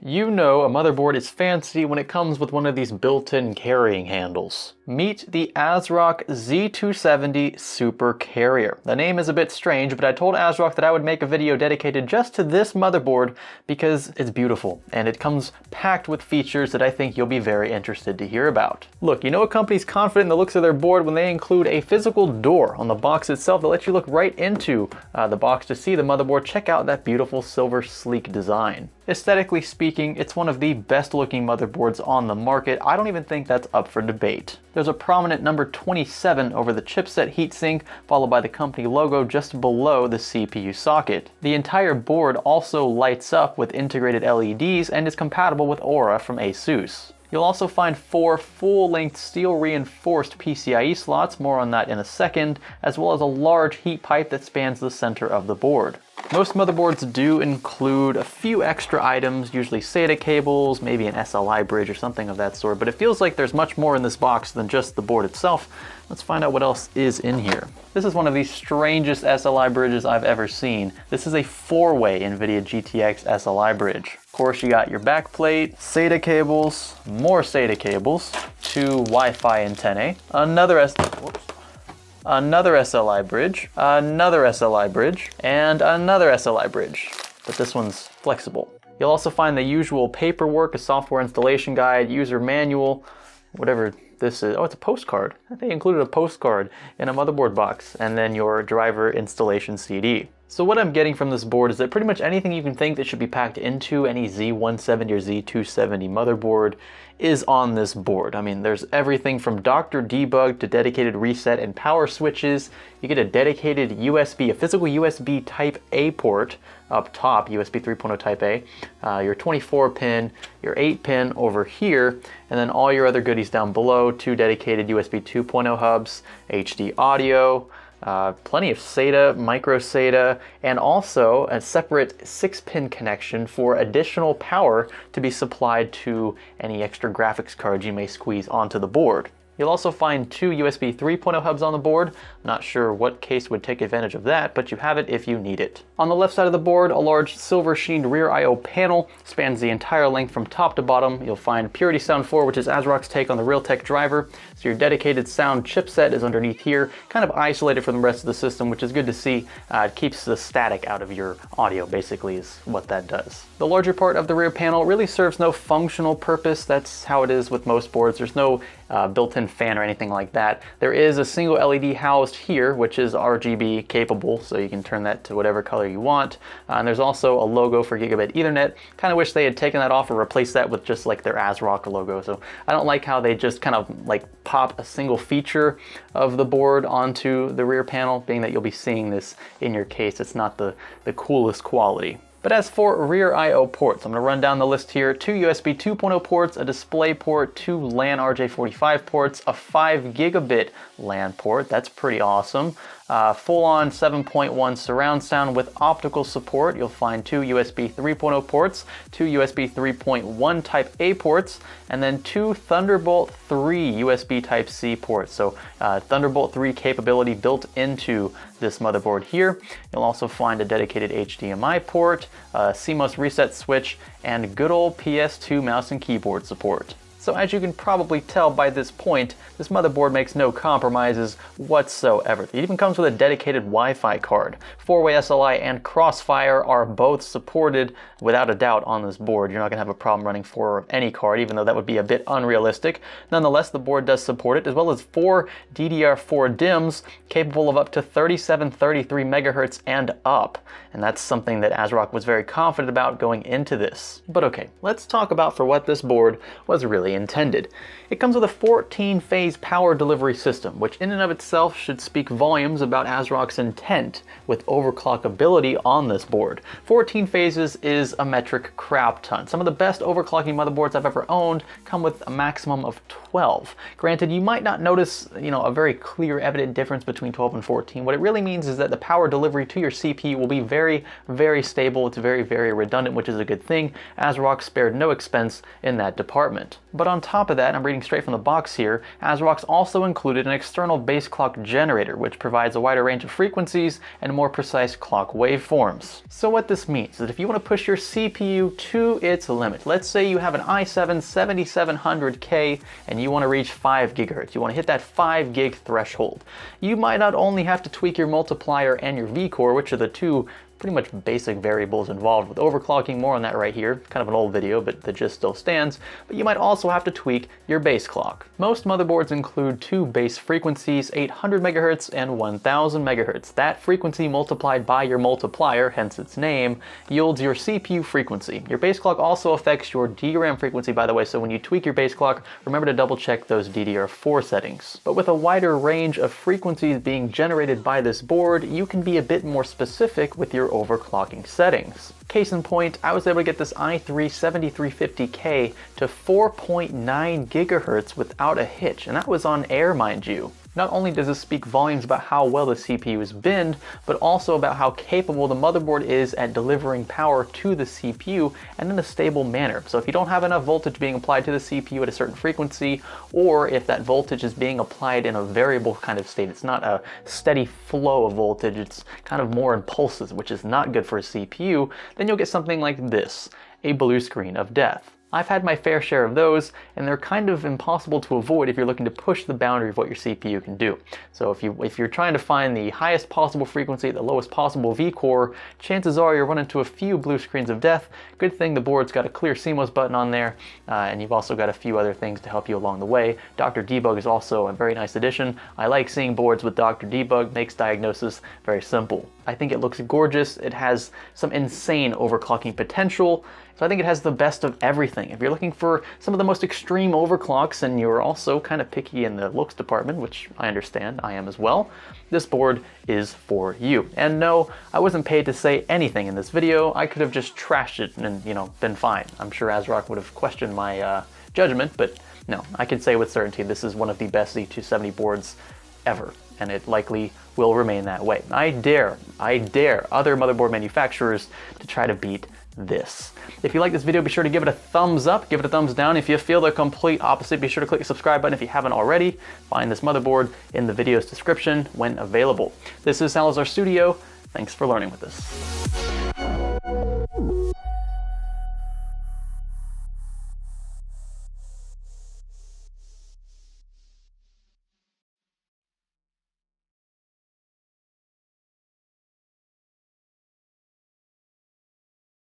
You know a motherboard is fancy when it comes with one of these built-in carrying handles. Meet the ASRock Z270 Supercarrier. The name is a bit strange, but I told ASRock that I would make a video dedicated just to this motherboard because it's beautiful and it comes packed with features that I think you'll be very interested to hear about. Look, you know a company's confident in the looks of their board when they include a physical door on the box itself that lets you look right into the box to see the motherboard. Check out that beautiful silver sleek design. Aesthetically speaking, it's one of the best looking motherboards on the market. I don't even think that's up for debate. There's a prominent number 27 over the chipset heatsink, followed by the company logo just below the CPU socket. The entire board also lights up with integrated LEDs and is compatible with Aura from ASUS. You'll also find 4 full-length steel-reinforced PCIe slots, more on that in a second, as well as a large heat pipe that spans the center of the board. Most motherboards do include a few extra items, usually SATA cables, maybe an SLI bridge or something of that sort, but it feels like there's much more in this box than just the board itself. Let's find out what else is in here. This is one of the strangest SLI bridges I've ever seen. This is a 4-way NVIDIA GTX SLI bridge. Of course, you got your back plate, SATA cables, more SATA cables, 2 Wi-Fi antennae, another SLI bridge, another SLI bridge, and another SLI bridge. But this one's flexible. You'll also find the usual paperwork, a software installation guide, user manual, whatever this is. Oh, it's a postcard. They included a postcard in a motherboard box, and then your driver installation CD. So what I'm getting from this board is that pretty much anything you can think that should be packed into any Z170 or Z270 motherboard is on this board. I mean, there's everything from Dr. Debug to dedicated reset and power switches. You get a dedicated USB, a physical USB Type A port up top, USB 3.0 Type A, your 24-pin, your 8-pin over here, and then all your other goodies down below, 2 dedicated USB 2.0 hubs, HD audio, plenty of SATA, micro SATA, and also a separate 6-pin connection for additional power to be supplied to any extra graphics cards you may squeeze onto the board. You'll also find 2 USB 3.0 hubs on the board. Not sure what case would take advantage of that, but you have it if you need it. On the left side of the board, a large silver sheened rear I/O panel spans the entire length from top to bottom. You'll find Purity Sound 4, which is ASRock's take on the Realtek driver. So your dedicated sound chipset is underneath here, kind of isolated from the rest of the system, which is good to see. It keeps the static out of your audio, basically, is what that does. The larger part of the rear panel really serves no functional purpose. That's how it is with most boards. There's no built-in fan or anything like that. There is a single LED housed here, which is RGB capable, so you can turn that to whatever color you want. And there's also a logo for Gigabit Ethernet. Kind of wish they had taken that off or replaced that with just like their ASRock logo. So I don't like how they just kind of like pop a single feature of the board onto the rear panel, being that you'll be seeing this in your case. It's not the coolest quality. But as for rear I/O ports, I'm going to run down the list here. 2 USB 2.0 ports, a display port, 2 LAN RJ45 ports, a 5 gigabit LAN port. That's pretty awesome. Full-on 7.1 surround sound with optical support. You'll find 2 USB 3.0 ports, 2 USB 3.1 Type A ports, and then 2 Thunderbolt 3 USB Type C ports. So Thunderbolt 3 capability built into this motherboard here. You'll also find a dedicated HDMI port, a CMOS reset switch, and good old PS2 mouse and keyboard support. So as you can probably tell by this point, this motherboard makes no compromises whatsoever. It even comes with a dedicated Wi-Fi card. 4-way SLI and Crossfire are both supported without a doubt on this board. You're not going to have a problem running 4 of any card, even though that would be a bit unrealistic. Nonetheless, the board does support it, as well as 4 DDR4 DIMMs capable of up to 3733 megahertz and up. And that's something that ASRock was very confident about going into this. But okay, let's talk about for what this board was really intended. It comes with a 14-phase power delivery system, which in and of itself should speak volumes about ASRock's intent with overclockability on this board. 14 phases is a metric crap ton. Some of the best overclocking motherboards I've ever owned come with a maximum of 12. Granted, you might not notice, a very clear, evident difference between 12 and 14. What it really means is that the power delivery to your CPU will be very, very stable. It's very, very redundant, which is a good thing. ASRock spared no expense in that department. But But on top of that, I'm reading straight from the box here, ASRock's also included an external base clock generator, which provides a wider range of frequencies and more precise clock waveforms. So what this means is that if you want to push your CPU to its limit, let's say you have an i7 7700K and you want to reach 5 gigahertz, you want to hit that 5 gig threshold, you might not only have to tweak your multiplier and your V-core, which are the two pretty much basic variables involved with overclocking, more on that right here, kind of an old video, but the gist still stands, but you might also have to tweak your base clock. Most motherboards include two base frequencies, 800 megahertz and 1000 megahertz. That frequency multiplied by your multiplier, hence its name, yields your CPU frequency. Your base clock also affects your DRAM frequency, by the way, so when you tweak your base clock, remember to double check those DDR4 settings. But with a wider range of frequencies being generated by this board, you can be a bit more specific with your overclocking settings. Case in point, I was able to get this i3 7350K to 4.9 gigahertz without a hitch, and that was on air, mind you. Not only does this speak volumes about how well the CPU is binned, but also about how capable the motherboard is at delivering power to the CPU and in a stable manner. So if you don't have enough voltage being applied to the CPU at a certain frequency, or if that voltage is being applied in a variable kind of state, it's not a steady flow of voltage, it's kind of more in pulses, which is not good for a CPU, then you'll get something like this, a blue screen of death. I've had my fair share of those, and they're kind of impossible to avoid if you're looking to push the boundary of what your CPU can do. So if you're trying to find the highest possible frequency, the lowest possible V-core, chances are you'll run into a few blue screens of death. Good thing the board's got a clear CMOS button on there, and you've also got a few other things to help you along the way. Dr. Debug is also a very nice addition. I like seeing boards with Dr. Debug, makes diagnosis very simple. I think it looks gorgeous. It has some insane overclocking potential. So I think it has the best of everything. If you're looking for some of the most extreme overclocks and you're also kind of picky in the looks department, which I understand, I am as well, this board is for you. And no, I wasn't paid to say anything in this video. I could have just trashed it and, been fine. I'm sure ASRock would have questioned my judgment, but no, I can say with certainty this is one of the best Z270 boards ever, and it likely will remain that way. I dare other motherboard manufacturers to try to beat this. If you like this video, be sure to give it a thumbs up, give it a thumbs down. If you feel the complete opposite, be sure to click the subscribe button if you haven't already. Find this motherboard in the video's description when available. This is Salazar Studio. Thanks for learning with us.